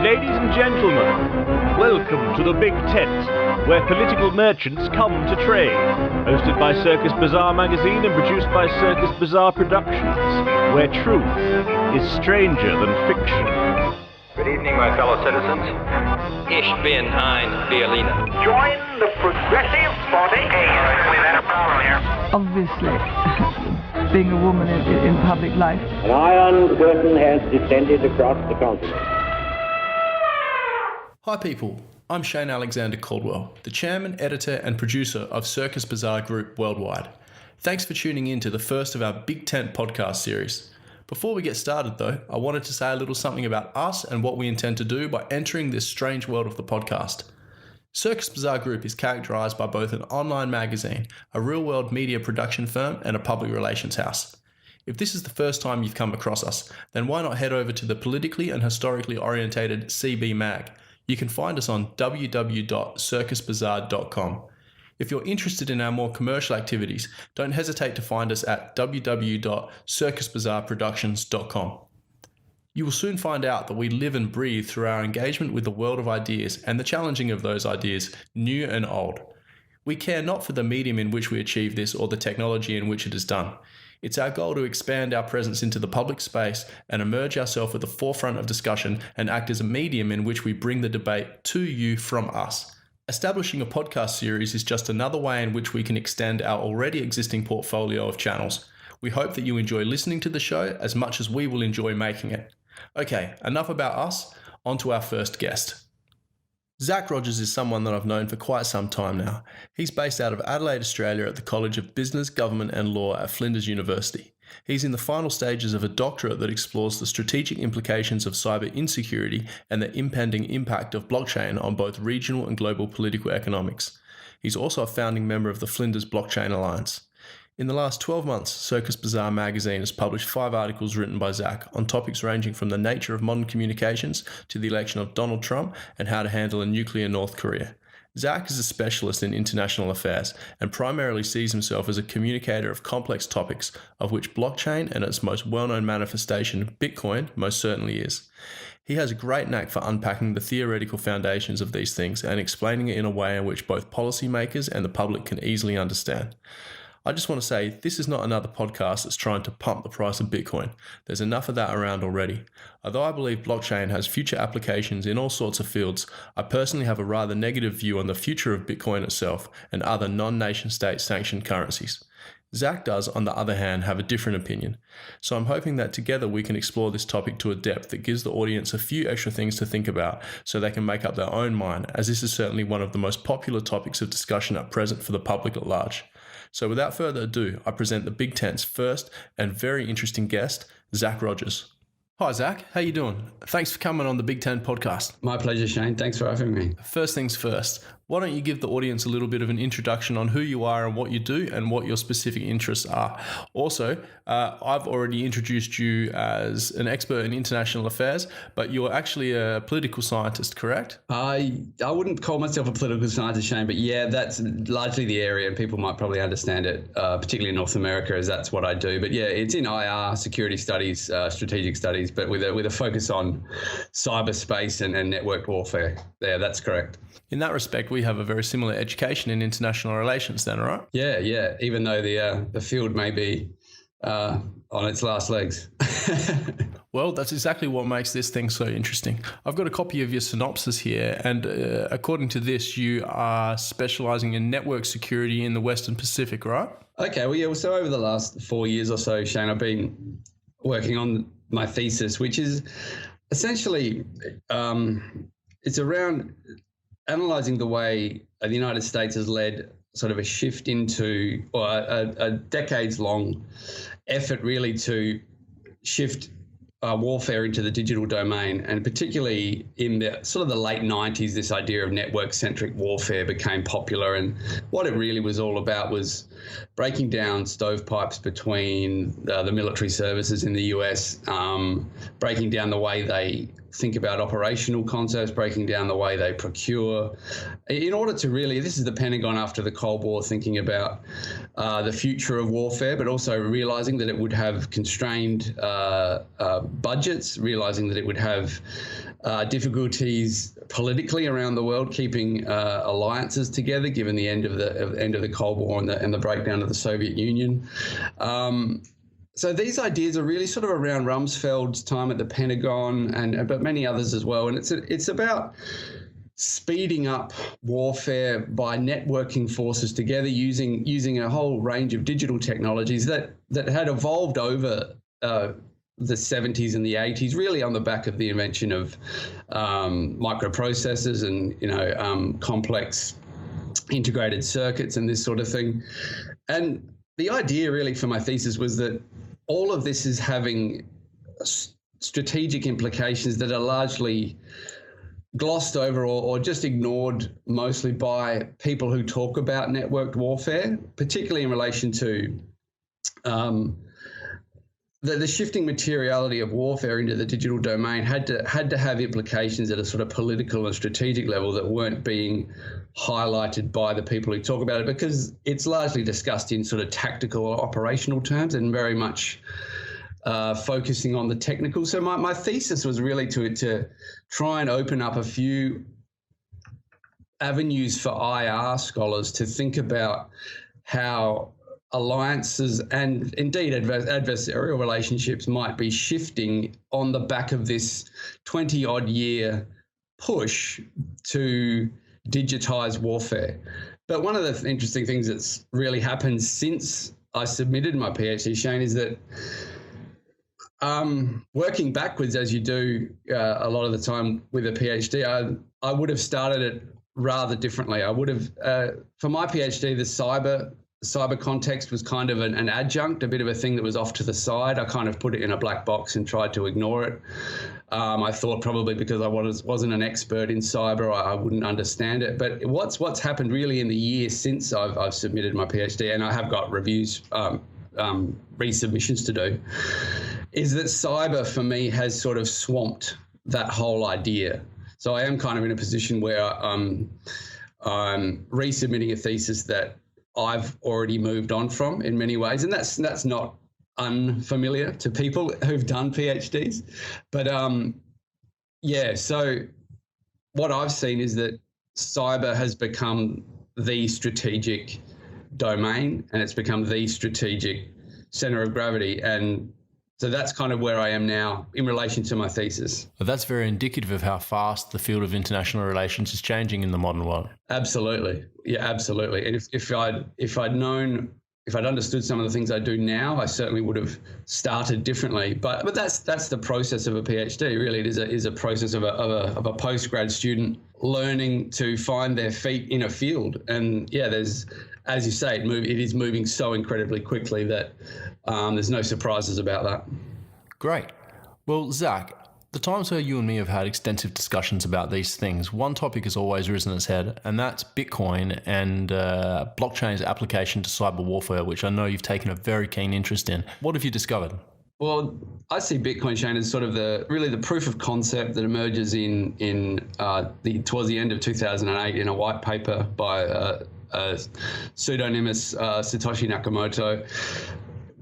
Ladies and gentlemen, welcome to the Big Tent, where political merchants come to trade. Hosted by Circus Bazaar Magazine and produced by Circus Bazaar Productions, where truth is stranger than fiction. Good evening, my fellow citizens. Ich bin ein Berliner. Join the progressive body. Hey, we've had a problem here. Obviously, being a woman in public life. An iron curtain has descended across the continent. Hi people, I'm Shane Alexander Caldwell, the chairman, editor and producer of Circus Bazaar Group Worldwide. Thanks for tuning in to the first of our Big Tent podcast series. Before we get started though, I wanted to say a little something about us and what we intend to do by entering this strange world of the podcast. Circus Bazaar Group is characterised by both an online magazine, a real-world media production firm and a public relations house. If this is the first time you've come across us, then why not head over to the politically and historically orientated CB Mag. You can find us on www.circusbazaar.com. If you're interested in our more commercial activities, don't hesitate to find us at www.circusbazaarproductions.com. You will soon find out that we live and breathe through our engagement with the world of ideas and the challenging of those ideas, new and old. We care not for the medium in which we achieve this or the technology in which it is done. It's our goal to expand our presence into the public space and emerge ourselves at the forefront of discussion and act as a medium in which we bring the debate to you from us. Establishing a podcast series is just another way in which we can extend our already existing portfolio of channels. We hope that you enjoy listening to the show as much as we will enjoy making it. Okay, enough about us, on to our first guest. Zach Rogers is someone that I've known for quite some time now. He's based out of Adelaide, Australia at the College of Business, Government and Law at Flinders University. He's in the final stages of a doctorate that explores the strategic implications of cyber insecurity and the impending impact of blockchain on both regional and global political economics. He's also a founding member of the Flinders Blockchain Alliance. In the last 12 months, Circus Bazaar Magazine has published 5 articles written by Zach on topics ranging from the nature of modern communications to the election of Donald Trump and how to handle a nuclear North Korea. Zach is a specialist in international affairs and primarily sees himself as a communicator of complex topics, of which blockchain and its most well-known manifestation, Bitcoin, most certainly is. He has a great knack for unpacking the theoretical foundations of these things and explaining it in a way in which both policymakers and the public can easily understand. I just want to say, this is not another podcast that's trying to pump the price of Bitcoin. There's enough of that around already. Although I believe blockchain has future applications in all sorts of fields, I personally have a rather negative view on the future of Bitcoin itself and other non-nation state sanctioned currencies. Zach does, on the other hand, have a different opinion. So I'm hoping that together we can explore this topic to a depth that gives the audience a few extra things to think about so they can make up their own mind, as this is certainly one of the most popular topics of discussion at present for the public at large. So without further ado, I present the Big Tent's first and very interesting guest, Zach Rogers. Hi Zach, how you doing? Thanks for coming on the Big Tent podcast. My pleasure, Shane. Thanks for having me. First things first, why don't you give the audience a little bit of an introduction on who you are and what you do and what your specific interests are. Also, I've already introduced you as an expert in international affairs, but you're actually a political scientist, correct? I wouldn't call myself a political scientist, Shane, but yeah, that's largely the area, and people might probably understand it, particularly in North America, as that's what I do. But yeah, it's in IR, security studies, strategic studies, but with a focus on cyberspace and network warfare. Yeah, that's correct. In that respect, we have a very similar education in international relations then, right? Yeah. Even though the field may be on its last legs. Well, that's exactly what makes this thing so interesting. I've got a copy of your synopsis here, and according to this, you are specializing in network security in the Western Pacific, right? Okay, well, yeah. So over the last 4 years or so, Shane, I've been working on my thesis, which is essentially it's around analysing the way the United States has led sort of a shift into, or a decades-long effort really to shift warfare into the digital domain, and particularly in the sort of the late 90s, this idea of network-centric warfare became popular, and what it really was all about was breaking down stovepipes between the military services in the US, breaking down the way they think about operational concepts, breaking down the way they procure, in order to really, this is the Pentagon after the Cold War thinking about the future of warfare, but also realizing that it would have constrained budgets, realizing that it would have difficulties politically around the world, keeping alliances together, given the end of the Cold War and the breakdown of the Soviet Union. So these ideas are really sort of around Rumsfeld's time at the Pentagon, but many others as well. And it's about speeding up warfare by networking forces together using a whole range of digital technologies that had evolved over the 70s and the 80s, really on the back of the invention of microprocessors and complex integrated circuits and this sort of thing. And the idea really for my thesis was that all of this is having strategic implications that are largely glossed over or just ignored mostly by people who talk about networked warfare, particularly in relation to the shifting materiality of warfare into the digital domain had to have implications at a sort of political and strategic level that weren't being highlighted by the people who talk about it, because it's largely discussed in sort of tactical or operational terms and very much focusing on the technical. So my thesis was really to try and open up a few avenues for IR scholars to think about how alliances and indeed adversarial relationships might be shifting on the back of this 20-odd year push to digitize warfare. But one of the interesting things that's really happened since I submitted my PhD, Shane, is that working backwards as you do a lot of the time with a PhD, I would have started it rather differently. I would have, for my PhD, the cyber context was kind of an adjunct, a bit of a thing that was off to the side. I kind of put it in a black box and tried to ignore it. I thought probably because I wasn't an expert in cyber, I wouldn't understand it. But what's happened really in the year since I've submitted my PhD, and I have got reviews, resubmissions to do, is that cyber for me has sort of swamped that whole idea. So I am kind of in a position where I'm resubmitting a thesis that I've already moved on from in many ways, and that's not unfamiliar to people who've done PhDs. But so what I've seen is that cyber has become the strategic domain, and it's become the strategic center of gravity. And so that's kind of where I am now in relation to my thesis. Well, that's very indicative of how fast the field of international relations is changing in the modern world. Absolutely. Yeah, absolutely. And if I'd understood some of the things I do now, I certainly would have started differently. But that's the process of a PhD. Really, it is a process of a postgrad student learning to find their feet in a field. And yeah, there's, as you say, it is moving so incredibly quickly that there's no surprises about that. Great. Well, Zach, the times where you and me have had extensive discussions about these things, one topic has always risen its head, and that's Bitcoin and blockchain's application to cyber warfare, which I know you've taken a very keen interest in. What have you discovered? Well, I see Bitcoin, Shane, as sort of the proof of concept that emerges towards the end of 2008 in a white paper by pseudonymous Satoshi Nakamoto.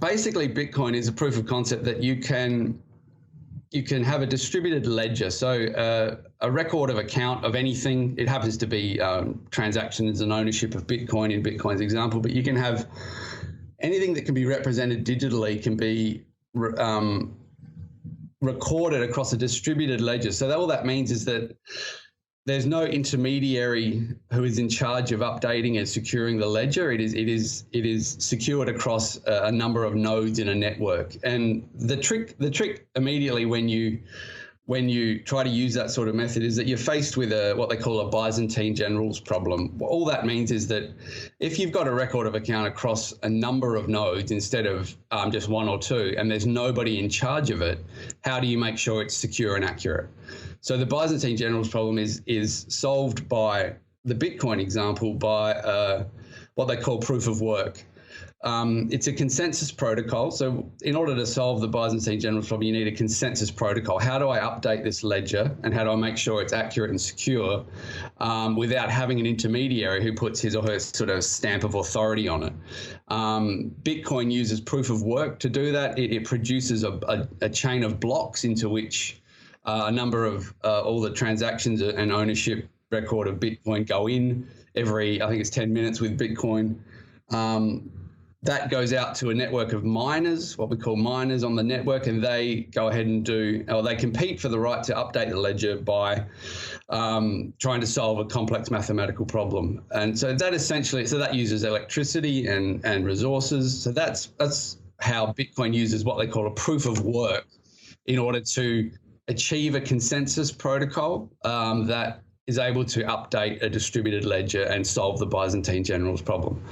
Basically, Bitcoin is a proof of concept that you can have a distributed ledger. So a record of account of anything. It happens to be transactions and ownership of Bitcoin in Bitcoin's example, but you can have anything that can be represented digitally can be recorded across a distributed ledger. So all that means is that there's no intermediary who is in charge of updating and securing the ledger. It is secured across a number of nodes in a network. And the trick immediately when you try to use that sort of method is that you're faced with what they call a Byzantine generals problem. All that means is that if you've got a record of account across a number of nodes instead of just one or two, and there's nobody in charge of it, how do you make sure it's secure and accurate? So the Byzantine generals problem is solved by the Bitcoin example by what they call proof of work. It's a consensus protocol. So in order to solve the Byzantine generals problem, you need a consensus protocol. How do I update this ledger, and how do I make sure it's accurate and secure without having an intermediary who puts his or her sort of stamp of authority on it? Bitcoin uses proof of work to do that. It produces a chain of blocks into which a number of all the transactions and ownership record of Bitcoin go in every, I think it's 10 minutes with Bitcoin. That goes out to a network of miners, what we call miners on the network, and they go ahead and they compete for the right to update the ledger by trying to solve a complex mathematical problem. And so that uses electricity and resources. So that's how Bitcoin uses what they call a proof of work in order to achieve a consensus protocol that is able to update a distributed ledger and solve the Byzantine generals problem.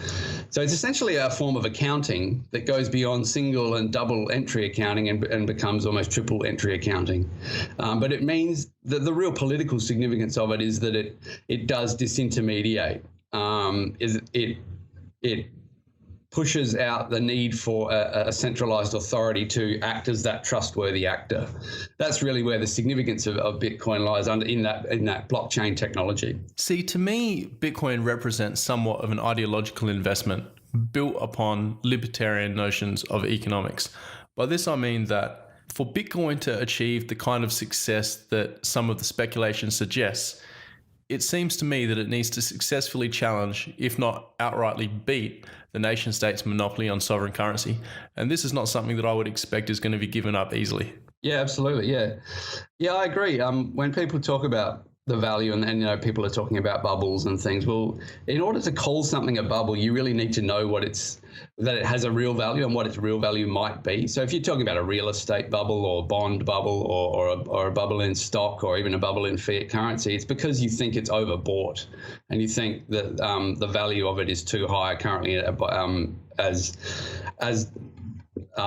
So it's essentially a form of accounting that goes beyond single and double entry accounting and becomes almost triple entry accounting. But it means that the real political significance of it is that it does disintermediate. It pushes out the need for a centralized authority to act as that trustworthy actor. That's really where the significance of Bitcoin lies in that blockchain technology. See, to me, Bitcoin represents somewhat of an ideological investment built upon libertarian notions of economics. By this, I mean that for Bitcoin to achieve the kind of success that some of the speculation suggests, it seems to me that it needs to successfully challenge, if not outrightly beat, the nation state's monopoly on sovereign currency. And this is not something that I would expect is going to be given up easily. Yeah, absolutely. Yeah, I agree. When people talk about the value and people are talking about bubbles and things, well, in order to call something a bubble, you really need to know that it has a real value and what its real value might be. So if you're talking about a real estate bubble or bond bubble or a bubble in stock or even a bubble in fiat currency, it's because you think it's overbought and you think that the value of it is too high currently as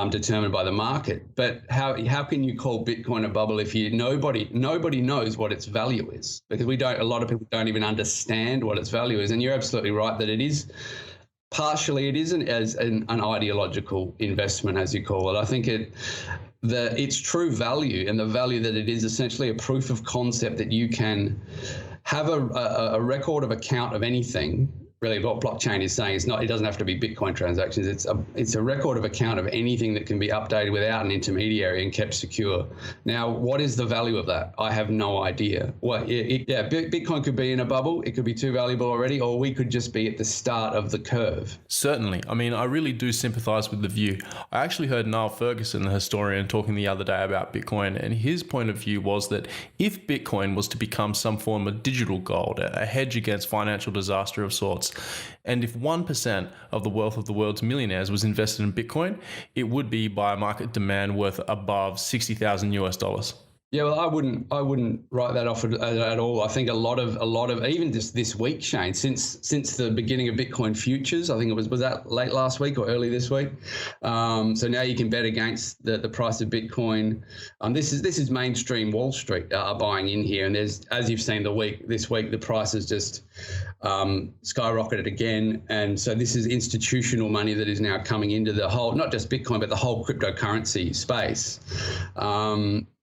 determined by the market. But how can you call Bitcoin a bubble if nobody knows what its value is? Because a lot of people don't even understand what its value is. And you're absolutely right that it is. Partially, it isn't as an ideological investment, as you call it. I think its true value and the value that it is essentially a proof of concept that you can have a record of account of anything. Really, what blockchain is saying is it doesn't have to be Bitcoin transactions. It's a record of account of anything that can be updated without an intermediary and kept secure. Now, what is the value of that? I have no idea. Bitcoin could be in a bubble. It could be too valuable already, or we could just be at the start of the curve. Certainly. I mean, I really do sympathize with the view. I actually heard Niall Ferguson, the historian, talking the other day about Bitcoin, and his point of view was that if Bitcoin was to become some form of digital gold, a hedge against financial disaster of sorts, and if 1% of the wealth of the world's millionaires was invested in Bitcoin, it would be by market demand worth above $60,000. Yeah, well, I wouldn't write that off at all. I think a lot of even this week, Shane, since the beginning of Bitcoin futures, I think it was that late last week or early this week. So now you can bet against the price of Bitcoin. This is mainstream Wall Street are buying in here, and there's, as you've seen this week, the price has just skyrocketed again, and so this is institutional money that is now coming into the whole, not just Bitcoin, but the whole cryptocurrency space.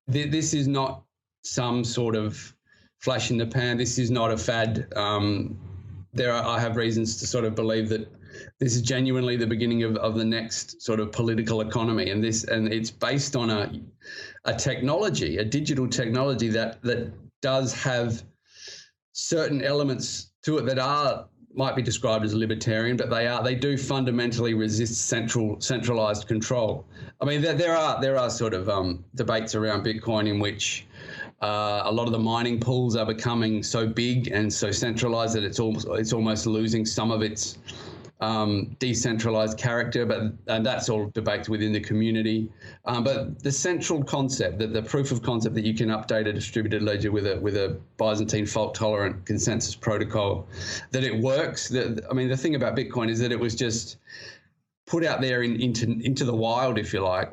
This is not some sort of flash in the pan. This is not a fad. I have reasons to sort of believe that this is genuinely the beginning of the next sort of political economy, and it's based on a technology, a digital technology that does have certain elements to it that might be described as libertarian, but they do fundamentally resist centralized control. I mean, there are sort of debates around Bitcoin in which a lot of the mining pools are becoming so big and so centralized that it's almost losing some of its decentralized character, and that's all debates within the community. But the central concept, the proof of concept that you can update a distributed ledger with a Byzantine fault-tolerant consensus protocol, that it works. The thing about Bitcoin is that it was just put out there into the wild, if you like,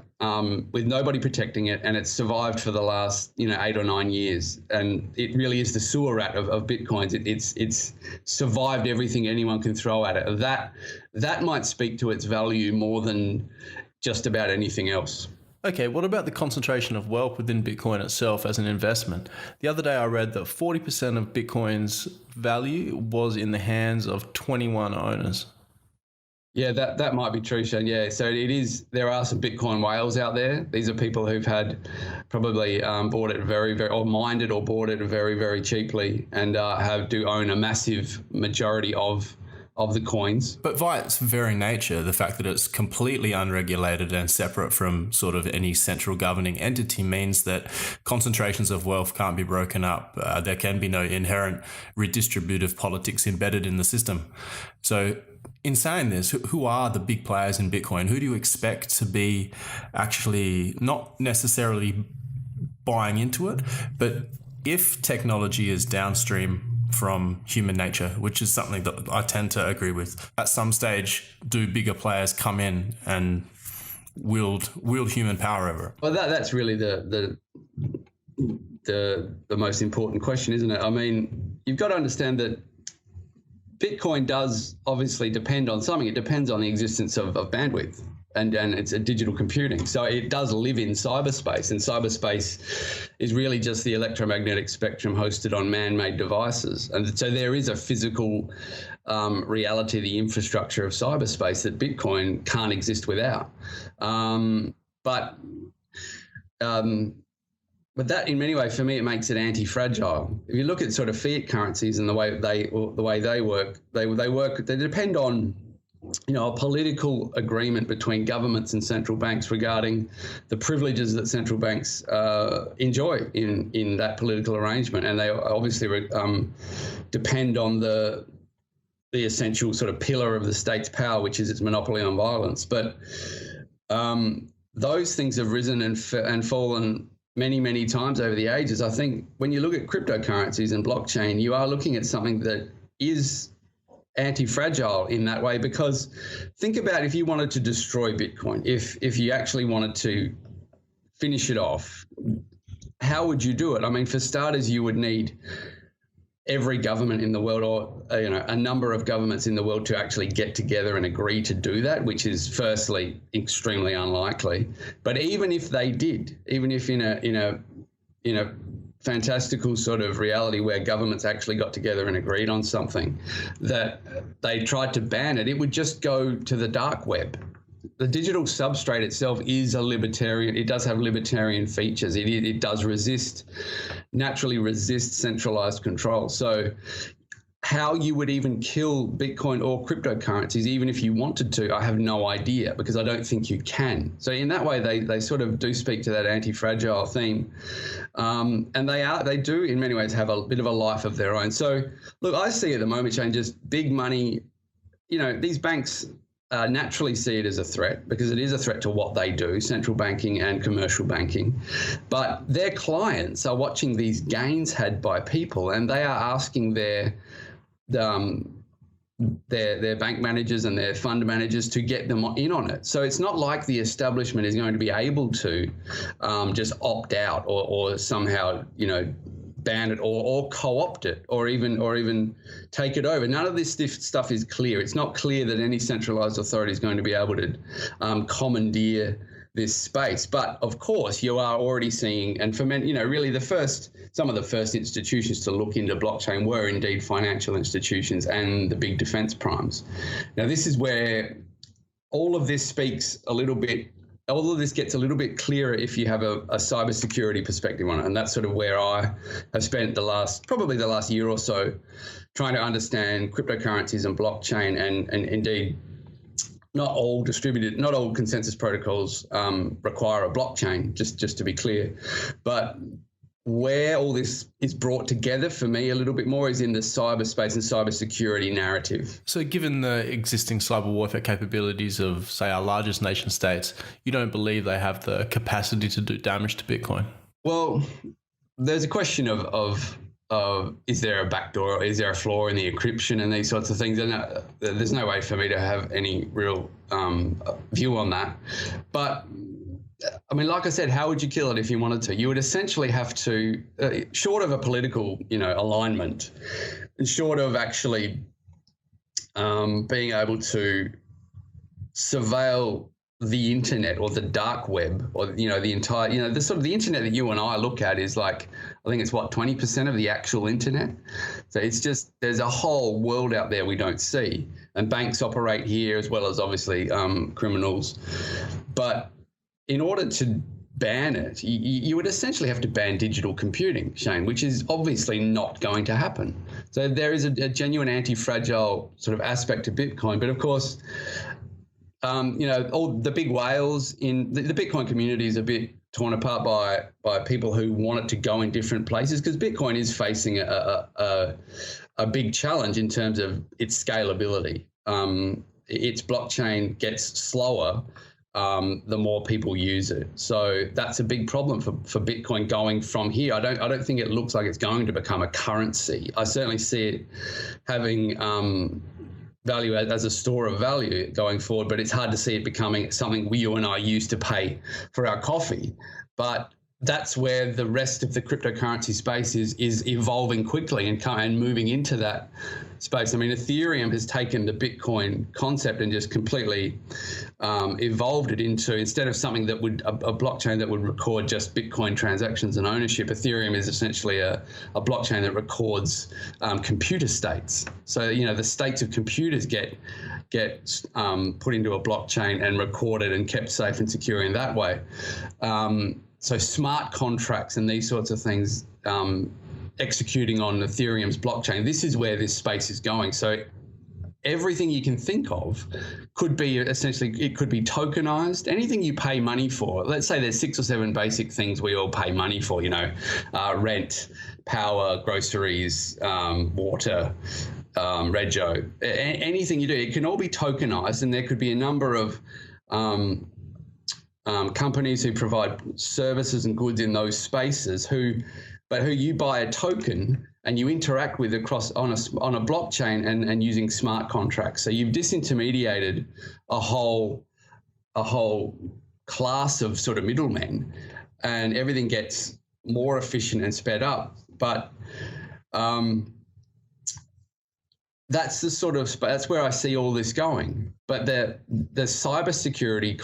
with nobody protecting it, and it's survived for the last 8 or 9 years, and it really is the sewer rat of bitcoins. It's survived everything anyone can throw at it. That might speak to its value more than just about anything else. Okay, what about the concentration of wealth within Bitcoin itself as an investment? The other day I read that 40% of Bitcoin's value was in the hands of 21 owners. Yeah, that might be true, Shane. Yeah, so it is. There are some Bitcoin whales out there. These are people who've had probably bought it or mined it or bought it very, very cheaply, and do own a massive majority of the coins. But by its very nature, the fact that it's completely unregulated and separate from sort of any central governing entity means that concentrations of wealth can't be broken up. There can be no inherent redistributive politics embedded in the system. So in saying this, who are the big players in Bitcoin? Who do you expect to be actually not necessarily buying into it, but if technology is downstream from human nature, which is something that I tend to agree with, at some stage, do bigger players come in and wield human power over it? Well, that's really the most important question, isn't it? I mean, you've got to understand that Bitcoin does obviously depend on something. It depends on the existence of bandwidth, and it's a digital computing. So it does live in cyberspace, and cyberspace is really just the electromagnetic spectrum hosted on man-made devices. And so there is a physical reality, the infrastructure of cyberspace that Bitcoin can't exist without. But that, in many ways, for me, it makes it anti-fragile. If you look at sort of fiat currencies and the way they work, they depend on a political agreement between governments and central banks regarding the privileges that central banks enjoy in that political arrangement, and they obviously depend on the essential sort of pillar of the state's power, which is its monopoly on violence. But those things have risen and fallen many, many times over the ages. I think when you look at cryptocurrencies and blockchain, you are looking at something that is anti-fragile in that way, because think about if you wanted to destroy Bitcoin, if you actually wanted to finish it off, how would you do it? I mean, for starters, you would need every government in the world, or a number of governments in the world, to actually get together and agree to do that, which is firstly extremely unlikely. But even if they did, even if in a fantastical sort of reality where governments actually got together and agreed on something, that they tried to ban it, it would just go to the dark web. The digital substrate itself is a libertarian. It does have libertarian features. It does naturally resist centralized control. So how you would even kill Bitcoin or cryptocurrencies, even if you wanted to, I have no idea, because I don't think you can. So in that way, they sort of do speak to that anti-fragile theme. And they do in many ways have a bit of a life of their own. So look, I see at the moment, Shane, just big money, these banks naturally see it as a threat, because it is a threat to what they do, central banking and commercial banking. But their clients are watching these gains had by people, and they are asking their bank managers and their fund managers to get them in on it. So it's not like the establishment is going to be able to just opt out or somehow, ban it or co-opt it or even take it over. None of this stuff is clear. It's not clear that any centralized authority is going to be able to commandeer this space. But of course, you are already seeing, and for many, really some of the first institutions to look into blockchain were indeed financial institutions and the big defense primes. Now, this is where all of this gets a little bit clearer if you have a cybersecurity perspective on it. And that's sort of where I have spent probably the last year or so trying to understand cryptocurrencies and blockchain, and indeed not all consensus protocols require a blockchain, just to be clear. But where all this is brought together for me a little bit more is in the cyberspace and cybersecurity narrative. So given the existing cyber warfare capabilities of, say, our largest nation states, you don't believe they have the capacity to do damage to Bitcoin? Well, there's a question of is there a backdoor, or is there a flaw in the encryption and these sorts of things. And there's no way for me to have any real view on that. But I mean, like I said, how would you kill it if you wanted to? You would essentially have to, short of a political, alignment, and short of actually being able to surveil the internet or the dark web, or the entire, the sort of the internet that you and I look at is like, I think it's 20% of the actual internet. So it's just, there's a whole world out there we don't see, and banks operate here as well as obviously criminals. But in order to ban it, you would essentially have to ban digital computing, Shane, which is obviously not going to happen. So there is a genuine anti-fragile sort of aspect to Bitcoin, but of course, all the big whales in the Bitcoin community is a bit torn apart by people who want it to go in different places, because Bitcoin is facing a big challenge in terms of its scalability. Its blockchain gets slower the more people use it. So that's a big problem for Bitcoin going from here. I don't think it looks like it's going to become a currency. I certainly see it having value as a store of value going forward, but it's hard to see it becoming something you and I used to pay for our coffee. But that's where the rest of the cryptocurrency space is evolving quickly and moving into that space. I mean, Ethereum has taken the Bitcoin concept and just completely evolved it into, instead of something that would, a blockchain that would record just Bitcoin transactions and ownership, Ethereum is essentially a blockchain that records computer states. So, the states of computers get put into a blockchain and recorded and kept safe and secure in that way. So smart contracts and these sorts of things executing on Ethereum's blockchain, this is where this space is going. So everything you can think of could be essentially, it could be tokenized. Anything you pay money for, let's say there's 6 or 7 basic things we all pay money for, rent, power, groceries, water, rego, anything you do, it can all be tokenized, and there could be a number of companies who provide services and goods in those spaces who you buy a token and you interact with across on a blockchain and using smart contracts. So you've disintermediated a whole class of sort of middlemen, and everything gets more efficient and sped up. But that's where I see all this going. But the cybersecurity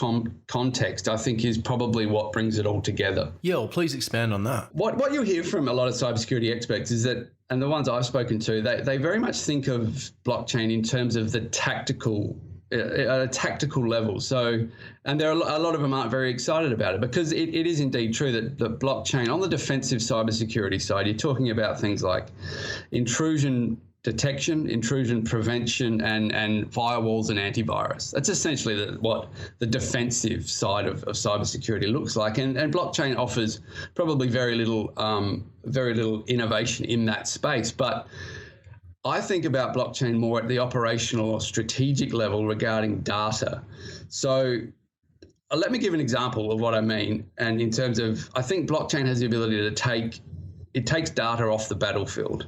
context, I think, is probably what brings it all together. Yeah, well, please expand on that. What you hear from a lot of cybersecurity experts is that, and the ones I've spoken to, they very much think of blockchain in terms of the tactical, at a tactical level. So, and there are a lot of them aren't very excited about it, because it is indeed true that the blockchain, on the defensive cybersecurity side, you're talking about things like intrusion detection, intrusion prevention, and firewalls and antivirus. That's essentially what the defensive side of cybersecurity looks like. And blockchain offers probably very little innovation in that space. But I think about blockchain more at the operational or strategic level regarding data. So let me give an example of what I mean. And in terms of, I think blockchain has the ability to takes data off the battlefield.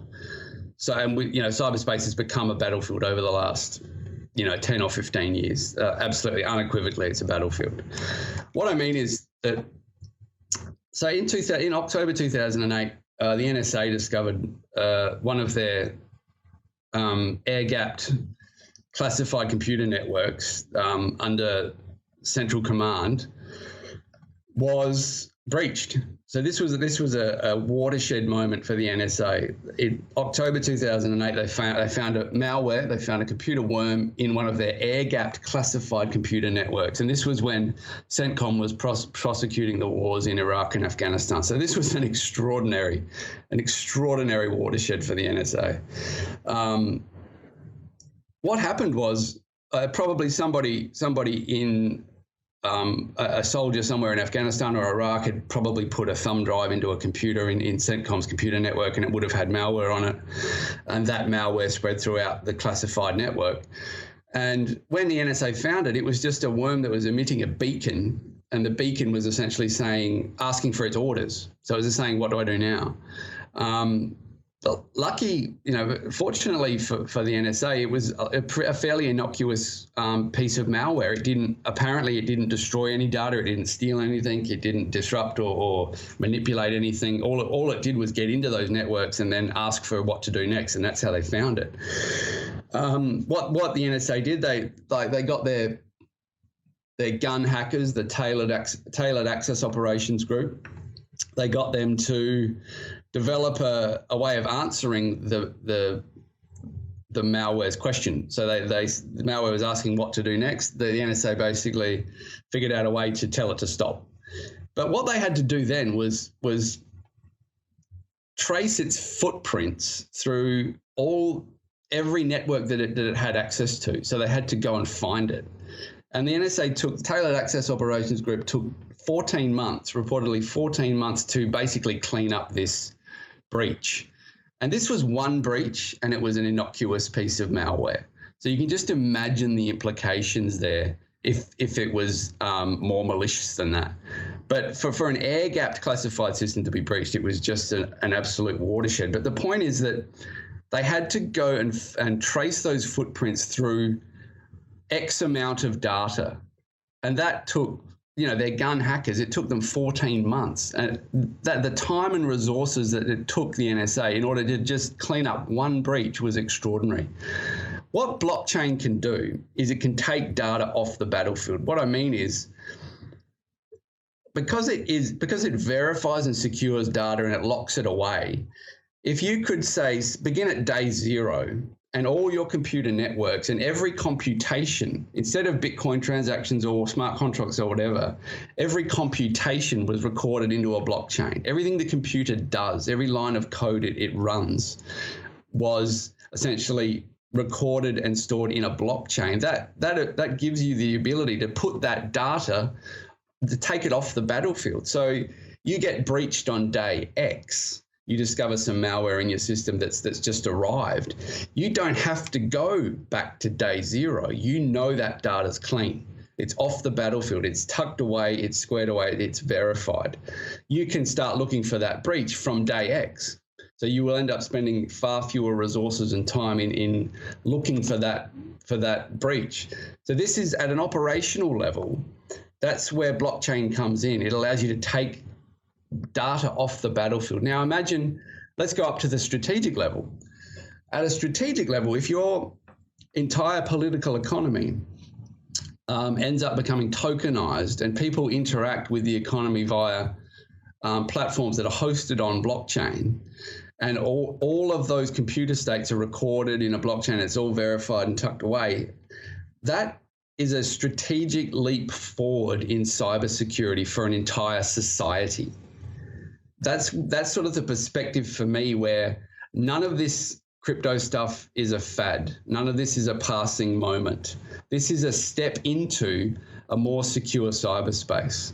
So, and cyberspace has become a battlefield over the last, 10 or 15 years. Absolutely, unequivocally, it's a battlefield. What I mean is that, so in October 2008, the NSA discovered one of their air-gapped classified computer networks under Central Command was breached. So this was a watershed moment for the NSA. In October 2008, they found a malware. They found a computer worm in one of their air-gapped classified computer networks, and this was when CENTCOM was prosecuting the wars in Iraq and Afghanistan. So this was an extraordinary watershed for the NSA. What happened was probably somebody in a soldier somewhere in Afghanistan or Iraq had probably put a thumb drive into a computer in CENTCOM's computer network, and it would have had malware on it. And that malware spread throughout the classified network. And when the NSA found it, it was just a worm that was emitting a beacon, and the beacon was essentially asking for its orders. So it was just saying, what do I do now? lucky, fortunately for the NSA, it was a fairly innocuous piece of malware. It didn't destroy any data. It didn't steal anything. It didn't disrupt or manipulate anything. All it did was get into those networks and then ask for what to do next, and that's how they found it. What the NSA did, they got their gun hackers, the Tailored Access Operations Group. They got them to develop a way of answering the malware's question. So the malware was asking what to do next. The NSA basically figured out a way to tell it to stop. But what they had to do then was trace its footprints through every network that it had access to. So they had to go and find it. And the NSA Tailored Access Operations Group took 14 months, reportedly 14 months, to basically clean up this breach. And this was one breach, and it was an innocuous piece of malware. So you can just imagine the implications there if it was more malicious than that. But for an air-gapped classified system to be breached, it was just an absolute watershed. But the point is that they had to go and trace those footprints through X amount of data. And that took, their gun hackers, it took them 14 months. And the time and resources that it took the NSA in order to just clean up one breach was extraordinary. What blockchain can do is it can take data off the battlefield. What I mean is, because it verifies and secures data and it locks it away, if you could say, begin at day 0, and all your computer networks and every computation, instead of Bitcoin transactions or smart contracts or whatever, every computation was recorded into a blockchain. Everything the computer does, every line of code it runs, was essentially recorded and stored in a blockchain. That gives you the ability to put that data, to take it off the battlefield. So you get breached on day X. You discover some malware in your system that's just arrived. You don't have to go back to day 0. You know that data's clean. It's off the battlefield. It's tucked away. It's squared away. It's verified. You can start looking for that breach from day X. So you will end up spending far fewer resources and time in looking for that breach. So this is at an operational level. That's where blockchain comes in. It allows you to take data off the battlefield. Now imagine, let's go up to the strategic level. At a strategic level, if your entire political economy ends up becoming tokenized and people interact with the economy via platforms that are hosted on blockchain, and all of those computer states are recorded in a blockchain, it's all verified and tucked away, that is a strategic leap forward in cybersecurity for an entire society. That's sort of the perspective for me, where none of this crypto stuff is a fad. None of this is a passing moment. This is a step into a more secure cyberspace.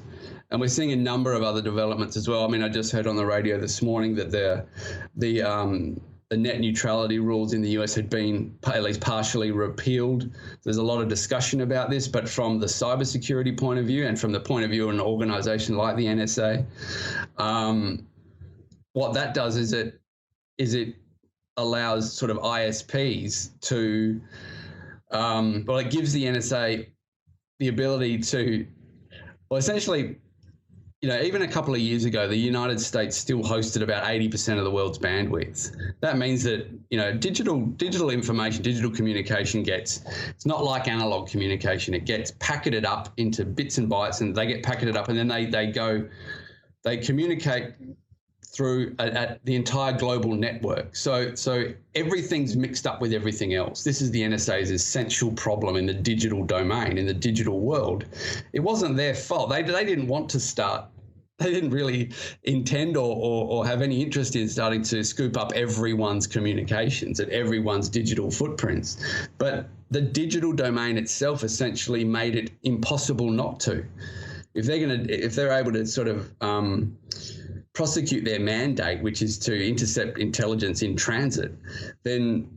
And we're seeing a number of other developments as well. I mean, I just heard on the radio this morning that the net neutrality rules in the US had been at least partially repealed. There's a lot of discussion about this, but from the cybersecurity point of view and from the point of view of an organization like the NSA, what that does is it allows sort of ISPs to, it gives the NSA the ability to, essentially, even a couple of years ago, the United States still hosted about 80% of the world's bandwidth. That means that, digital information, digital communication it's not like analog communication. It gets packeted up into bits and bytes, and they get packeted up, and then they communicate through the entire global network. So everything's mixed up with everything else. This is the NSA's essential problem in the digital domain, in the digital world. It wasn't their fault. They didn't want to start. They didn't really intend or have any interest in starting to scoop up everyone's communications and everyone's digital footprints. But the digital domain itself essentially made it impossible not to. If they're able to sort of prosecute their mandate, which is to intercept intelligence in transit, then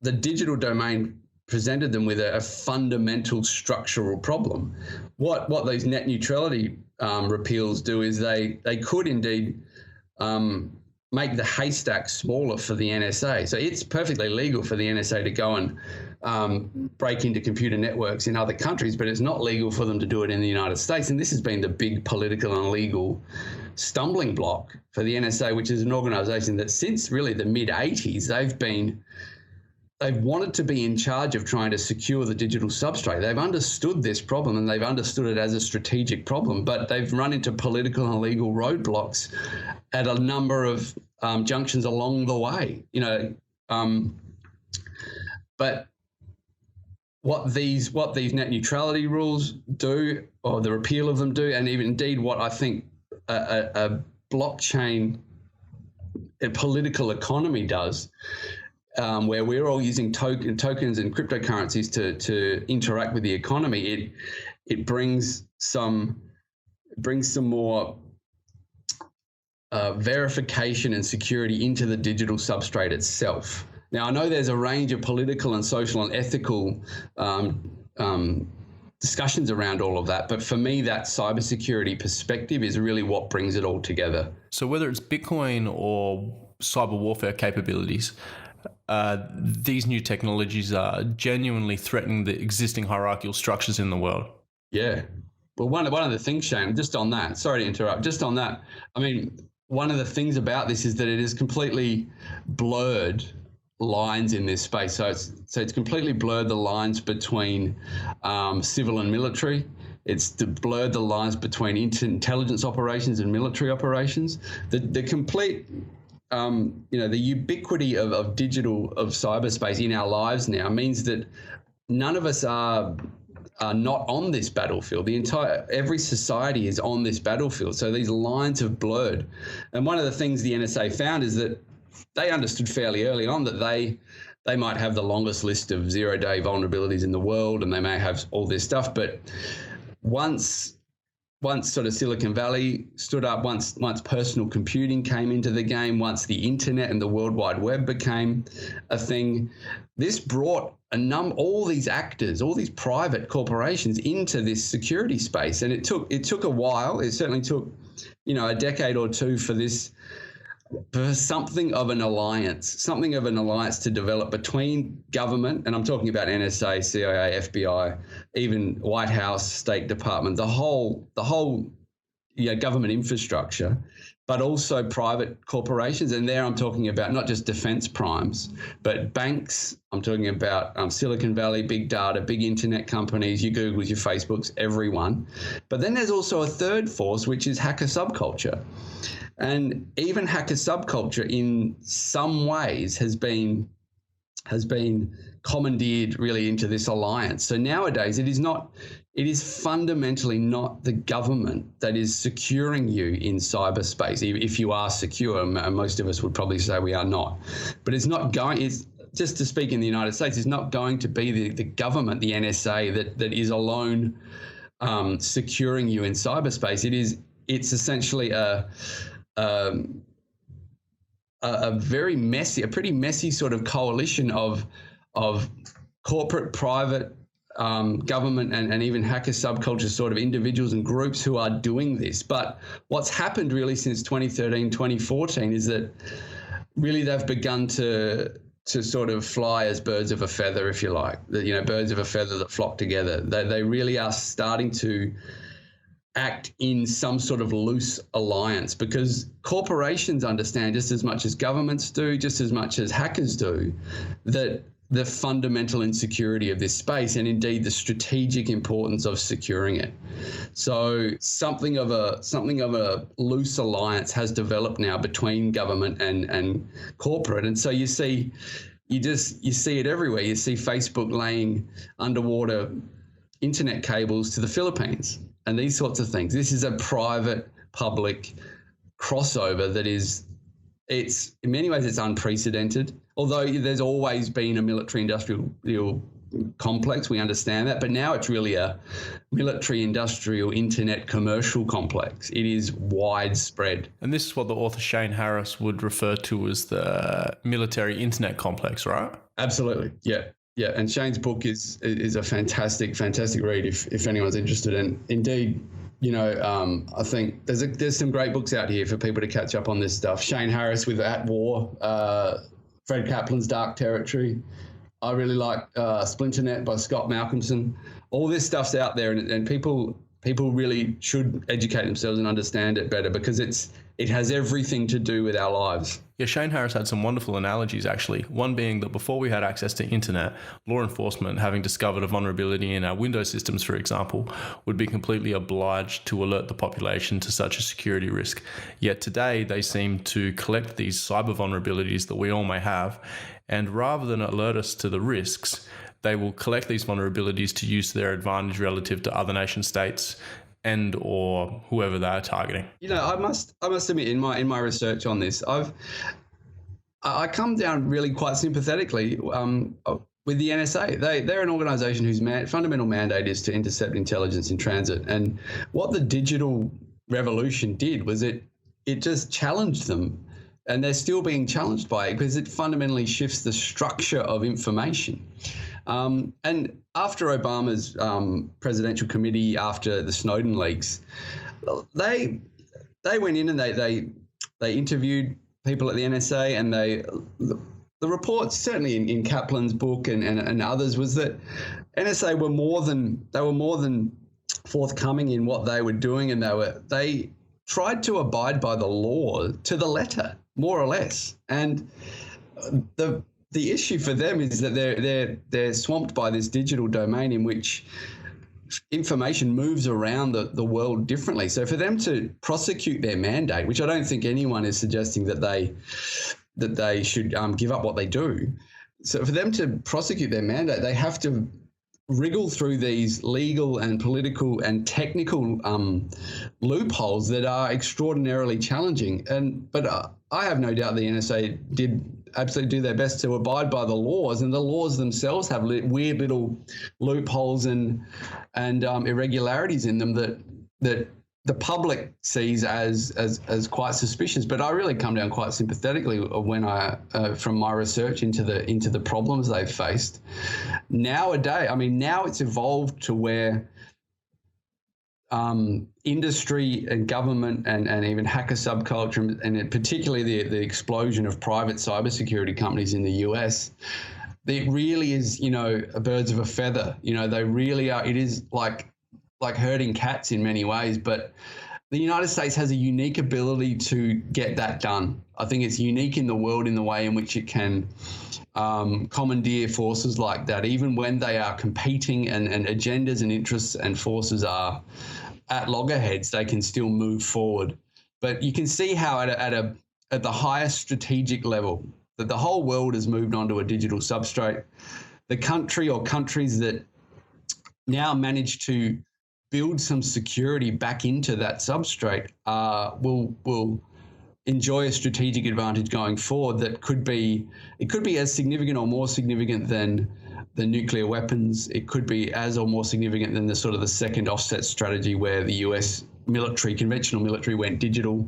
the digital domain presented them with a fundamental structural problem. What those net neutrality repeals do is they could indeed make the haystack smaller for the NSA. So it's perfectly legal for the NSA to go and break into computer networks in other countries, but it's not legal for them to do it in the United States. And this has been the big political and legal stumbling block for the NSA, which is an organization that since really the mid-'80s, they've wanted to be in charge of trying to secure the digital substrate. They've understood this problem and they've understood it as a strategic problem, but they've run into political and legal roadblocks at a number of junctions along the way, but what these net neutrality rules do, or the repeal of them do, and even indeed what I think a blockchain, a political economy does, where we're all using tokens and cryptocurrencies to interact with the economy, it brings some more verification and security into the digital substrate itself. Now, I know there's a range of political and social and ethical discussions around all of that, but for me, that cybersecurity perspective is really what brings it all together. So whether it's Bitcoin or cyber warfare capabilities, these new technologies are genuinely threatening the existing hierarchical structures in the world. Yeah. Well, one of the things, Shane, just on that, sorry to interrupt, just on that, I mean, one of the things about this is that it has completely blurred lines in this space. So it's completely blurred the lines between civil and military. It's blurred the lines between intelligence operations and military operations. The complete the ubiquity of cyberspace in our lives now means that none of us are not on this battlefield. Every society is on this battlefield. So these lines have blurred. And one of the things the NSA found is that they understood fairly early on that they might have the longest list of zero-day vulnerabilities in the world, and they may have all this stuff. But once sort of Silicon Valley stood up, once personal computing came into the game, once the internet and the World Wide Web became a thing, this brought all these actors, all these private corporations into this security space. And it took a while. It certainly took, a decade or two for something of an alliance to develop between government, and I'm talking about NSA, CIA, FBI, even White House, State Department, the whole government infrastructure, but also private corporations. And there I'm talking about not just defense primes, but banks. I'm talking about Silicon Valley, big data, big internet companies, your Googles, your Facebooks, everyone. But then there's also a third force, which is hacker subculture. And even hacker subculture in some ways has been commandeered really into this alliance. So nowadays it is fundamentally not the government that is securing you in cyberspace. If you are secure, and most of us would probably say we are not, but it's just to speak in the United States, it's not going to be the government, the NSA that is alone securing you in cyberspace. It's essentially a pretty messy sort of coalition of corporate, private, government, and even hacker subculture sort of individuals and groups who are doing this. But what's happened really since 2013, 2014 is that really they've begun to sort of fly as birds of a feather, if you like, birds of a feather that flock together. They really are starting to act in some sort of loose alliance, because corporations understand just as much as governments do, just as much as hackers do, that the fundamental insecurity of this space, and indeed the strategic importance of securing it. So something of a loose alliance has developed now between government and corporate. And so you see it everywhere. You see Facebook laying underwater internet cables to the Philippines and these sorts of things. This is a private public crossover that it's in many ways it's unprecedented. Although there's always been a military-industrial complex, we understand that, but now it's really a military-industrial internet commercial complex. It is widespread. And this is what the author Shane Harris would refer to as the military internet complex, right? Absolutely, yeah. Yeah, and Shane's book is a fantastic read if anyone's interested. And indeed, I think there's some great books out here for people to catch up on this stuff. Shane Harris with At War, Fred Kaplan's Dark Territory. I really like Splinternet by Scott Malcolmson. All this stuff's out there, and people really should educate themselves and understand it better, because it has everything to do with our lives. Yeah, Shane Harris had some wonderful analogies, actually. One being that before we had access to internet, law enforcement, having discovered a vulnerability in our Windows systems, for example, would be completely obliged to alert the population to such a security risk. Yet today, they seem to collect these cyber vulnerabilities that we all may have, and rather than alert us to the risks, they will collect these vulnerabilities to use to their advantage relative to other nation states and or whoever they're targeting. I must admit, in my research on this, I come down really quite sympathetically with the NSA. They're an organisation whose fundamental mandate is to intercept intelligence in transit. And what the digital revolution did was it just challenged them. And they're still being challenged by it, because it fundamentally shifts the structure of information. And after Obama's presidential committee, after the Snowden leaks, they went in and they interviewed people at the NSA, and the reports, certainly in Kaplan's book and others, was that NSA were more than forthcoming in what they were doing, and they tried to abide by the law to the letter, more or less. And the issue for them is that they're swamped by this digital domain in which information moves around the world differently. So for them to prosecute their mandate, which I don't think anyone is suggesting that they should give up what they do. So for them to prosecute their mandate, they have to wriggle through these legal and political and technical loopholes that are extraordinarily challenging. But I have no doubt the NSA did absolutely do their best to abide by the laws, and the laws themselves have weird little loopholes and irregularities in them that the public sees as quite suspicious. But I really come down quite sympathetically when from my research into the problems they've faced. Nowadays, now it's evolved to where industry and government and even hacker subculture, and particularly the explosion of private cybersecurity companies in the US, it really is, birds of a feather. They really are. It is like herding cats in many ways, but the United States has a unique ability to get that done. I think it's unique in the world in the way in which it can commandeer forces like that, even when they are competing and agendas and interests and forces are at loggerheads, they can still move forward. But you can see how at the highest strategic level that the whole world has moved onto a digital substrate. The country or countries that now manage to build some security back into that substrate will enjoy a strategic advantage going forward that could be as significant or more significant than the nuclear weapons. It could be as or more significant than the sort of the second offset strategy where the US conventional military went digital.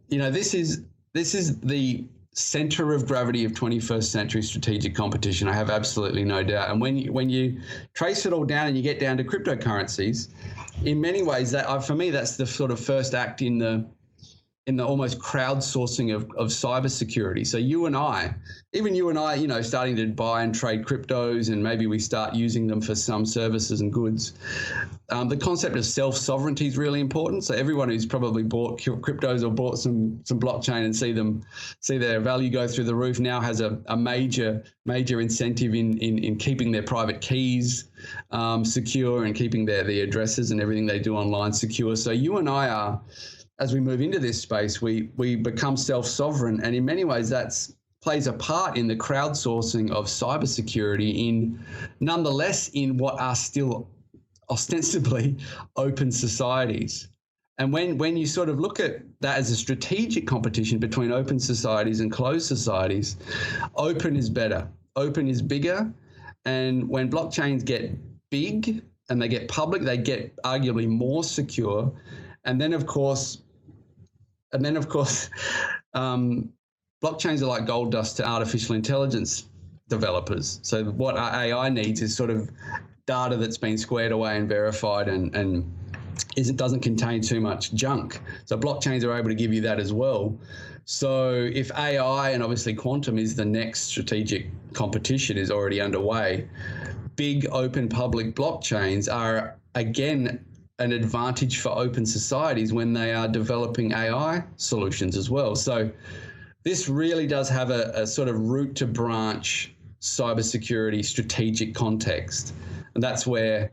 This is the center of gravity of 21st century strategic competition. I have absolutely no doubt. And when you trace it all down and you get down to cryptocurrencies, in many ways, for me, that's the sort of first act in the almost crowdsourcing of cybersecurity. So you and I, starting to buy and trade cryptos, and maybe we start using them for some services and goods. The concept of self-sovereignty is really important. So everyone who's probably bought cryptos or bought some blockchain and see their value go through the roof now has a major incentive in keeping their private keys secure and keeping the addresses and everything they do online secure. So you and I are, as we move into this space, we become self-sovereign, and in many ways plays a part in the crowdsourcing of cybersecurity nonetheless in what are still ostensibly open societies. And when you sort of look at that as a strategic competition between open societies and closed societies, open is better, open is bigger, and when blockchains get big and they get public, they get arguably more secure. And then, of course, blockchains are like gold dust to artificial intelligence developers. So what our AI needs is sort of data that's been squared away and verified and it doesn't contain too much junk. So blockchains are able to give you that as well. So if AI and obviously quantum is the next strategic competition is already underway, big open public blockchains are again an advantage for open societies when they are developing AI solutions as well. So this really does have a sort of root to branch cybersecurity strategic context. And that's where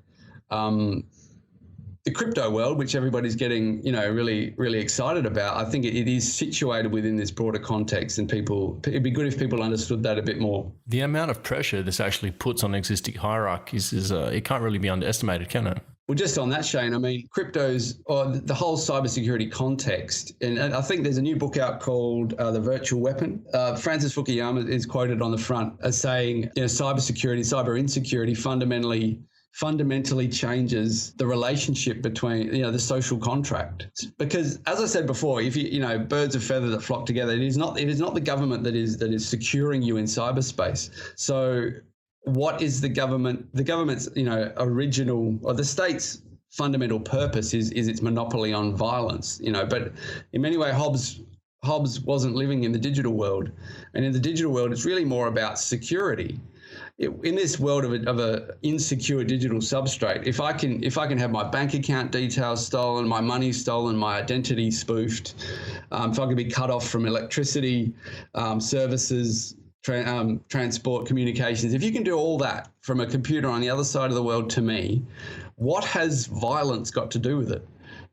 the crypto world, which everybody's getting, really, really excited about, I think it is situated within this broader context, and it'd be good if people understood that a bit more. The amount of pressure this actually puts on existing hierarchies it can't really be underestimated, can it? Well, just on that, Shane, I mean, cryptos, or the whole cybersecurity context, and I think there's a new book out called The Virtual Weapon. Francis Fukuyama is quoted on the front as saying, cybersecurity, cyber insecurity fundamentally changes the relationship between, the social contract. Because as I said before, if birds of feather that flock together, it is not the government that is securing you in cyberspace. So what is the government? The government's, original, or the state's fundamental purpose is its monopoly on violence, but in many ways Hobbes wasn't living in the digital world. And in the digital world, it's really more about security. In this world of a insecure digital substrate, if I can have my bank account details stolen, my money stolen, my identity spoofed, if I can be cut off from electricity, services, transport, communications, if you can do all that from a computer on the other side of the world, to me, what has violence got to do with it?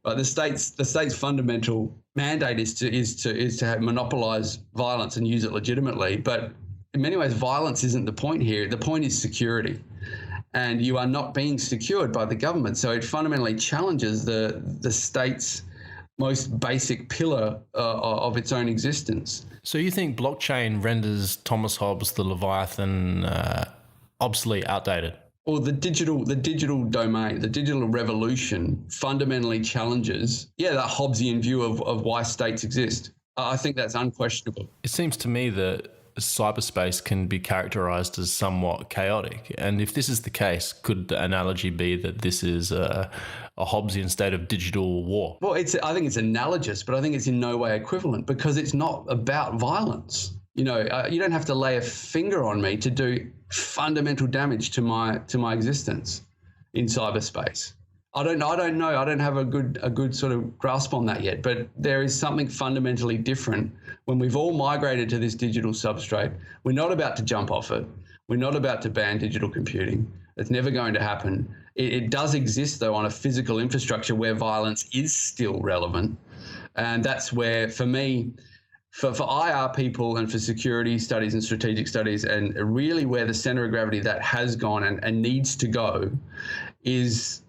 The state's fundamental mandate is to monopolize violence and use it legitimately, but in many ways, violence isn't the point here. The point is security, and you are not being secured by the government. So it fundamentally challenges the state's most basic pillar of its own existence. So you think blockchain renders Thomas Hobbes, the Leviathan, obsolete, outdated? Or the digital domain, the digital revolution fundamentally challenges, that Hobbesian view of why states exist. I think that's unquestionable. It seems to me that cyberspace can be characterized as somewhat chaotic. And if this is the case, could the analogy be that this is a Hobbesian state of digital war? Well, I think it's analogous, but I think it's in no way equivalent, because it's not about violence. You don't have to lay a finger on me to do fundamental damage to my existence in cyberspace. I don't know. I don't have a good sort of grasp on that yet, but there is something fundamentally different when we've all migrated to this digital substrate. We're not about to jump off it. We're not about to ban digital computing. It's never going to happen. It does exist, though, on a physical infrastructure where violence is still relevant. And that's where, for me, for IR people and for security studies and strategic studies, and really where the center of gravity that has gone and needs to go is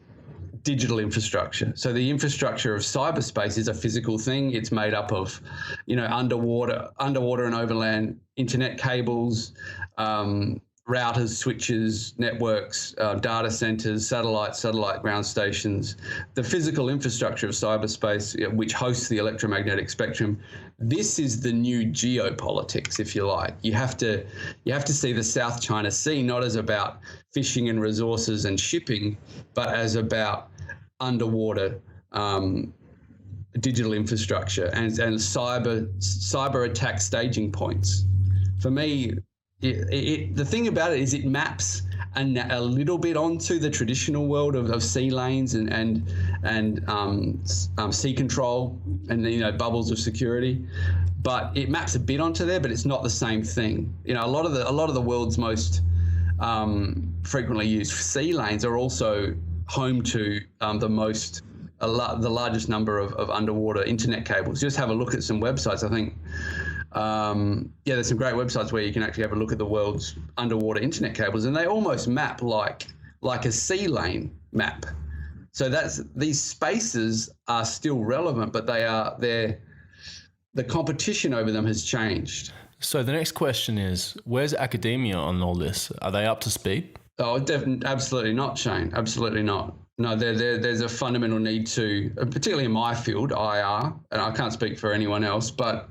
digital infrastructure. So the infrastructure of cyberspace is a physical thing. It's made up of, underwater and overland internet cables, routers, switches, networks, data centers, satellite ground stations. The physical infrastructure of cyberspace, which hosts the electromagnetic spectrum. This is the new geopolitics, if you like. You have to see the South China Sea not as about fishing and resources and shipping, but as about underwater digital infrastructure and cyber attack staging points. For me, the thing about it is it maps a little bit onto the traditional world of sea lanes and sea control and bubbles of security, but it maps a bit onto there, but it's not the same thing. A lot of the world's most frequently used sea lanes are also home to the largest number of underwater internet cables. Just have a look at some websites. I think there's some great websites where you can actually have a look at the world's underwater internet cables, and they almost map like a sea lane map. So these spaces are still relevant, but the competition over them has changed. So the next question is, where's academia on all this? Are they up to speed? Oh, definitely, absolutely not, Shane. Absolutely not. No, there's a fundamental need to, particularly in my field, IR, and I can't speak for anyone else, but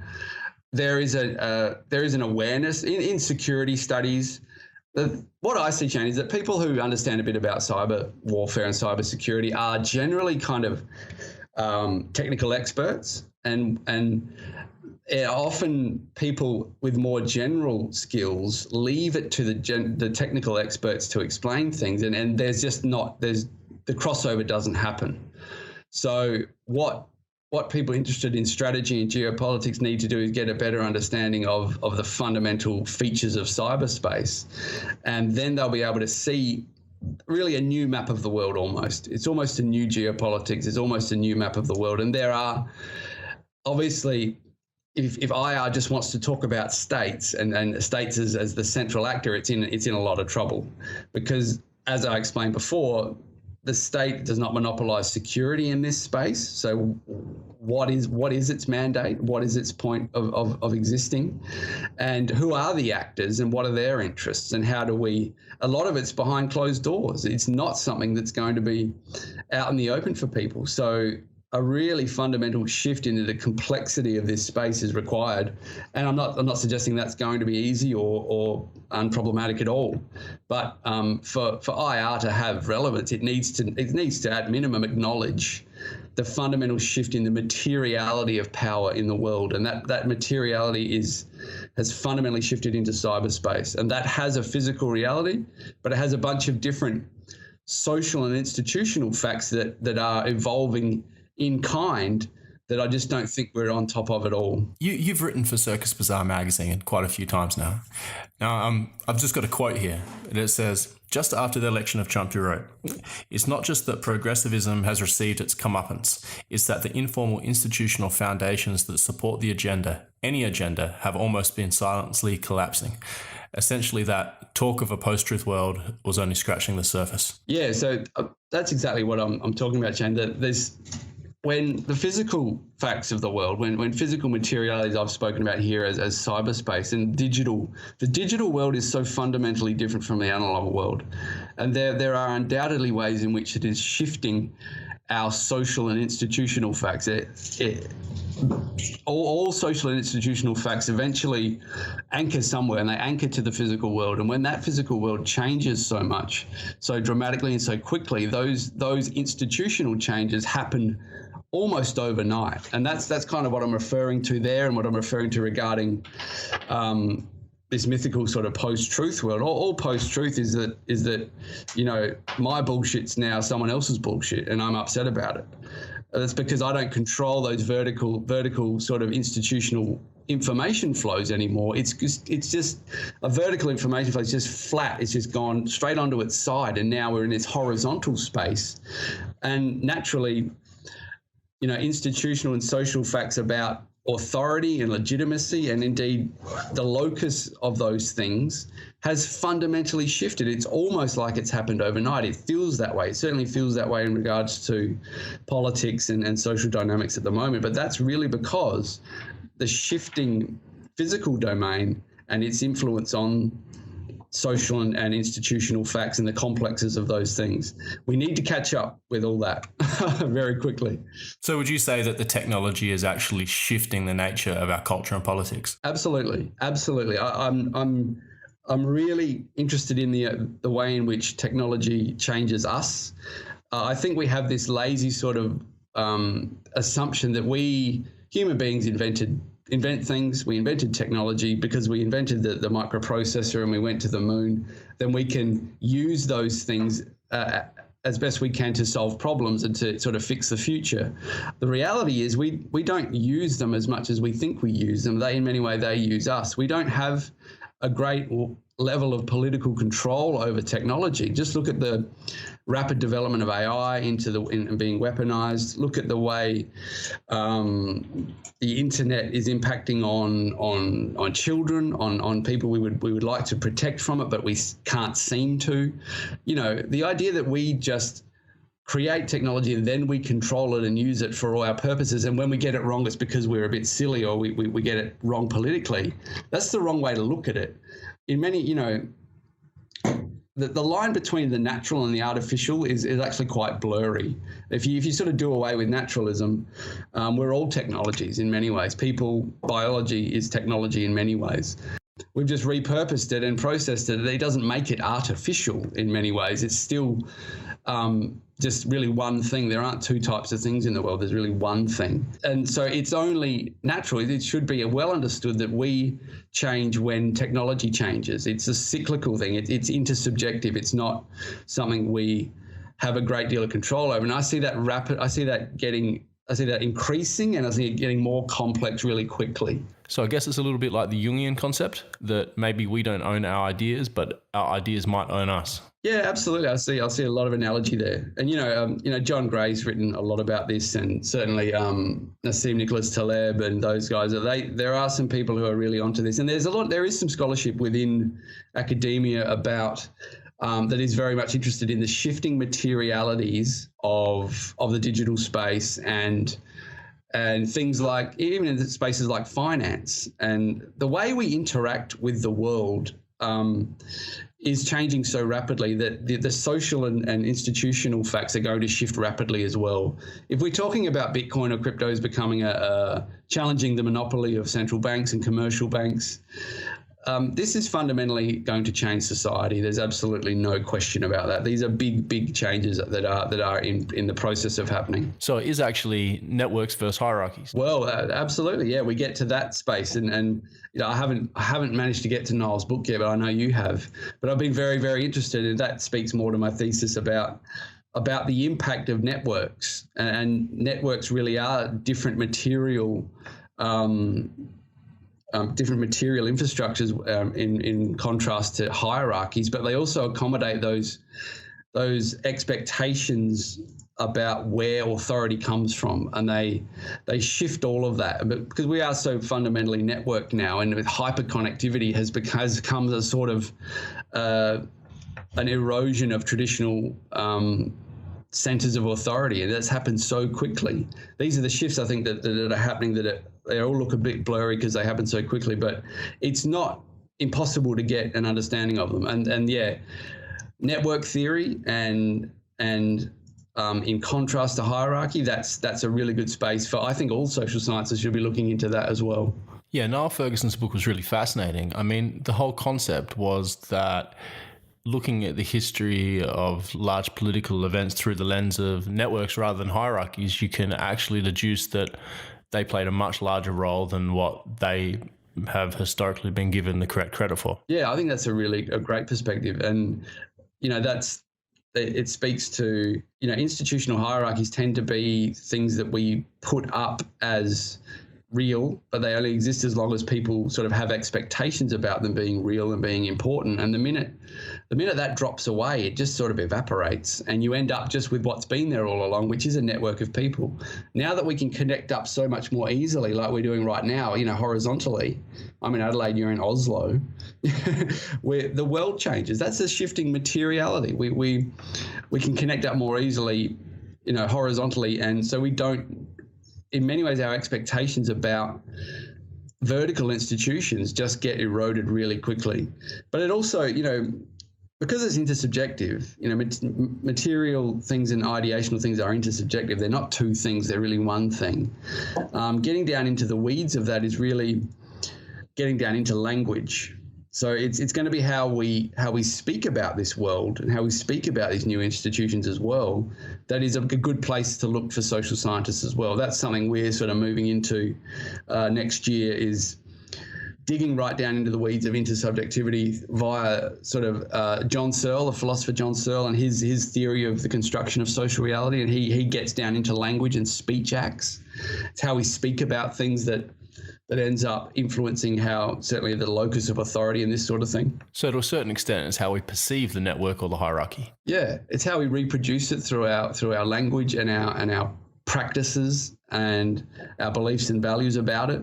there is an awareness in security studies. what I see, Shane, is that people who understand a bit about cyber warfare and cyber security are generally kind of technical experts, and often people with more general skills leave it to the technical experts to explain things, and there's just not the crossover doesn't happen. So what people interested in strategy and geopolitics need to do is get a better understanding of the fundamental features of cyberspace, and then they'll be able to see really a new map of the world almost. It's almost a new geopolitics. It's almost a new map of the world. And there are obviously, if IR just wants to talk about states and states as the central actor, it's in a lot of trouble, because as I explained before, the state does not monopolize security in this space. So what is its mandate? What is its point of existing? And who are the actors and what are their interests? And how do we, a lot of it's behind closed doors. It's not something that's going to be out in the open for people. So a really fundamental shift into the complexity of this space is required. And I'm not suggesting that's going to be easy or unproblematic at all. But for IR to have relevance, it needs to at minimum acknowledge the fundamental shift in the materiality of power in the world, and that materiality has fundamentally shifted into cyberspace, and that has a physical reality, but it has a bunch of different social and institutional facts that are evolving in kind that I just don't think we're on top of at all. You've written for Circus Bazaar magazine quite a few times now. Now, I've just got a quote here, and it says, just after the election of Trump, you wrote, "It's not just that progressivism has received its comeuppance, it's that the informal institutional foundations that support the agenda, any agenda, have almost been silently collapsing." Essentially, that talk of a post-truth world was only scratching the surface. Yeah, so that's exactly what I'm talking about, Shane. That when the physical facts of the world, when physical materialities I've spoken about here as cyberspace and the digital world is so fundamentally different from the analog world. And there are undoubtedly ways in which it is shifting our social and institutional facts. All social and institutional facts eventually anchor somewhere, and they anchor to the physical world. And when that physical world changes so much, so dramatically and so quickly, those institutional changes happen almost overnight. And that's kind of what I'm referring to there, and what I'm referring to regarding this mythical sort of post-truth world. All post-truth is that, you know, my bullshit's now someone else's bullshit, and I'm upset about it. That's because I don't control those vertical sort of institutional information flows anymore. It's just a vertical information flow. It's just flat. It's just gone straight onto its side, and now we're in this horizontal space. And naturally, you know, institutional and social facts about authority and legitimacy, and indeed the locus of those things, has fundamentally shifted. It's almost like it's happened overnight. It feels that way. It certainly feels that way in regards to politics and social dynamics at the moment. But that's really because the shifting physical domain and its influence on social and institutional facts and the complexes of those things. We need to catch up with all that very quickly. So would you say that the technology is actually shifting the nature of our culture and politics? Absolutely. I'm really interested in the way in which technology changes us. I think we have this lazy sort of assumption that we human beings invent things. We invented technology because we invented the microprocessor and we went to the moon. Then we can use those things as best we can to solve problems and to sort of fix the future. The reality is we don't use them as much as we think we use them. In many ways, they use us. We don't have a great level of political control over technology. Just look at the rapid development of AI in being weaponized. Look at the way the internet is impacting on children, on people we would like to protect from it, but we can't seem to. You know, the idea that we just create technology and then we control it and use it for all our purposes, and when we get it wrong, it's because we're a bit silly or we get it wrong politically. That's the wrong way to look at it. In many, you know, the line between the natural and the artificial is actually quite blurry. If you sort of do away with naturalism, we're all technologies in many ways. Biology is technology in many ways. repurposed it and processed it. It doesn't make it artificial in many ways. It's still just really one thing. There aren't two types of things in the world. There's really one thing. And so it's only natural. It should be well understood that we change when technology changes. It's a cyclical thing. It's intersubjective. It's not something we have a great deal of control over. And I see that increasing, and I see it getting more complex really quickly. So I guess it's a little bit like the Jungian concept that maybe we don't own our ideas, but our ideas might own us. Yeah, absolutely. I see a lot of analogy there. And, John Gray's written a lot about this, and certainly Nassim Nicholas Taleb and those guys. There are some people who are really onto this. And there is some scholarship within academia about that is very much interested in the shifting materialities of the digital space and things like, even in spaces like finance, and the way we interact with the world is changing so rapidly that the social and institutional facts are going to shift rapidly as well. If we're talking about Bitcoin or cryptos becoming challenging the monopoly of central banks and commercial banks, this is fundamentally going to change society. There's absolutely no question about that. These are big changes that are in the process of happening. So it is actually networks versus hierarchies. Well, absolutely, yeah. We get to that space, and I haven't managed to get to Niall's book yet, but I know you have. But I've been very, very interested, and that speaks more to my thesis about the impact of networks, and networks really are different material. Different material infrastructures in contrast to hierarchies, but they also accommodate those expectations about where authority comes from, and they shift all of that. But because we are so fundamentally networked now, and with hyperconnectivity has come as sort of an erosion of traditional centers of authority, and that's happened so quickly. These are the shifts I think that are happening they all look a bit blurry because they happen so quickly, but it's not impossible to get an understanding of them. And yeah, network theory and in contrast to hierarchy, that's a really good space for, I think all social sciences should be looking into that as well. Yeah, Niall Ferguson's book was really fascinating. I mean, the whole concept was that looking at the history of large political events through the lens of networks rather than hierarchies, you can actually deduce that they played a much larger role than what they have historically been given the correct credit for. Yeah, I think that's a great perspective. And, it speaks to, institutional hierarchies tend to be things that we put up as real, but they only exist as long as people sort of have expectations about them being real and being important. And the minute that drops away, it just sort of evaporates, and you end up just with what's been there all along, which is a network of people. Now that we can connect up so much more easily, like we're doing right now, horizontally. I'm in Adelaide, you're in Oslo, where the world changes. That's a shifting materiality. We can connect up more easily, horizontally, and so we don't. In many ways, our expectations about vertical institutions just get eroded really quickly. But it also, because it's intersubjective, material things and ideational things are intersubjective. They're not two things, they're really one thing. Getting down into the weeds of that is really getting down into language. So it's going to be how we speak about this world and how we speak about these new institutions as well. That is a good place to look for social scientists as well. That's something we're sort of moving into next year, is digging right down into the weeds of intersubjectivity via sort of John Searle, the philosopher John Searle, and his theory of the construction of social reality. And he gets down into language and speech acts. It's how we speak about things that ends up influencing how, certainly, the locus of authority and this sort of thing. So to a certain extent, it's how we perceive the network or the hierarchy. Yeah, it's how we reproduce it through our language and our practices and our beliefs and values about it.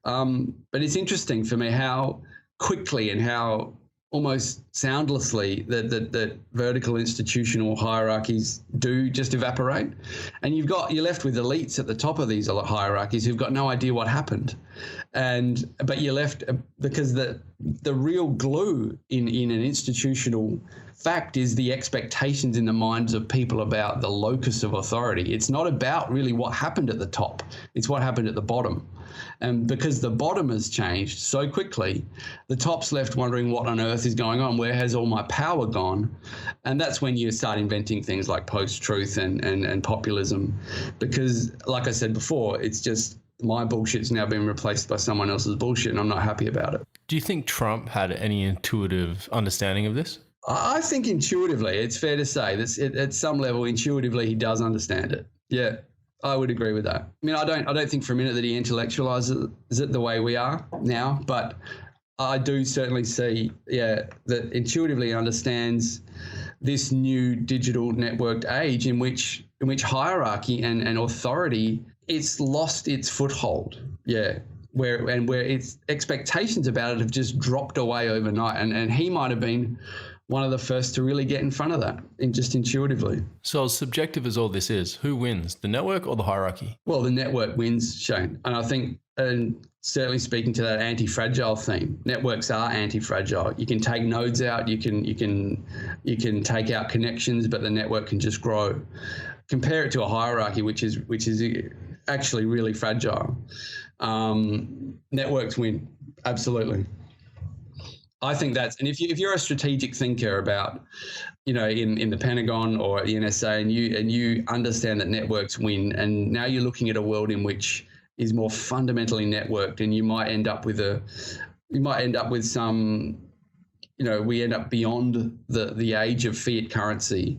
But it's interesting for me how quickly and how almost soundlessly that vertical institutional hierarchies do just evaporate, and you're left with elites at the top of these hierarchies who've got no idea what happened, but you're left because the real glue in an institutional fact is the expectations in the minds of people about the locus of authority. It's not about really what happened at the top, it's what happened at the bottom. And because the bottom has changed so quickly, the top's left wondering what on earth is going on. Where has all my power gone? And that's when you start inventing things like post-truth and populism. Because, like I said before, it's just my bullshit's now been replaced by someone else's bullshit, and I'm not happy about it. Do you think Trump had any intuitive understanding of this? I think intuitively, it's fair to say that at some level, intuitively, he does understand it. Yeah. I would agree with that. I mean, I don't think for a minute that he intellectualizes it the way we are now, but I do certainly see, that intuitively understands this new digital networked age in which hierarchy and authority, it's lost its foothold. Yeah. Where its expectations about it have just dropped away overnight. And he might have been one of the first to really get in front of that, just intuitively. So as subjective as all this is, who wins, the network or the hierarchy? Well, the network wins, Shane. And I think, and certainly speaking to that anti-fragile theme, networks are anti-fragile. You can take nodes out, you can take out connections, but the network can just grow. Compare it to a hierarchy, which is actually really fragile. Networks win, absolutely. I think that's, and if you're a strategic thinker about, in the Pentagon or the NSA, and you understand that networks win, and now you're looking at a world in which is more fundamentally networked, and you might end up with some, we end up beyond the age of fiat currency,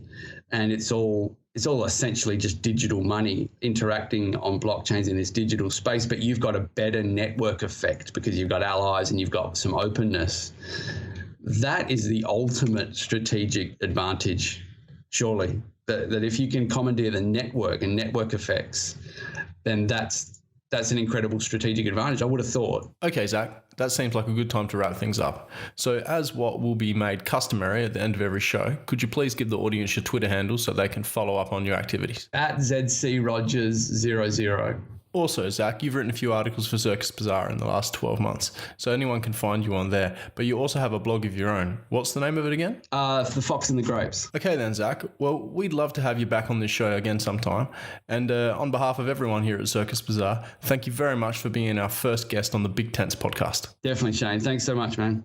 and it's all essentially just digital money interacting on blockchains in this digital space, but you've got a better network effect because you've got allies and you've got some openness. That is the ultimate strategic advantage, surely, that if you can commandeer the network and network effects, then that's an incredible strategic advantage, I would have thought. Okay, Zach, that seems like a good time to wrap things up. So as what will be made customary at the end of every show, could you please give the audience your Twitter handle so they can follow up on your activities? @ZCRogers00. Also, Zach, you've written a few articles for Circus Bazaar in the last 12 months, so anyone can find you on there, but you also have a blog of your own. What's the name of it again? The Fox and the Grapes. Okay then, Zach. Well, we'd love to have you back on this show again sometime, and on behalf of everyone here at Circus Bazaar, thank you very much for being our first guest on the Big Tents podcast. Definitely, Shane. Thanks so much, man.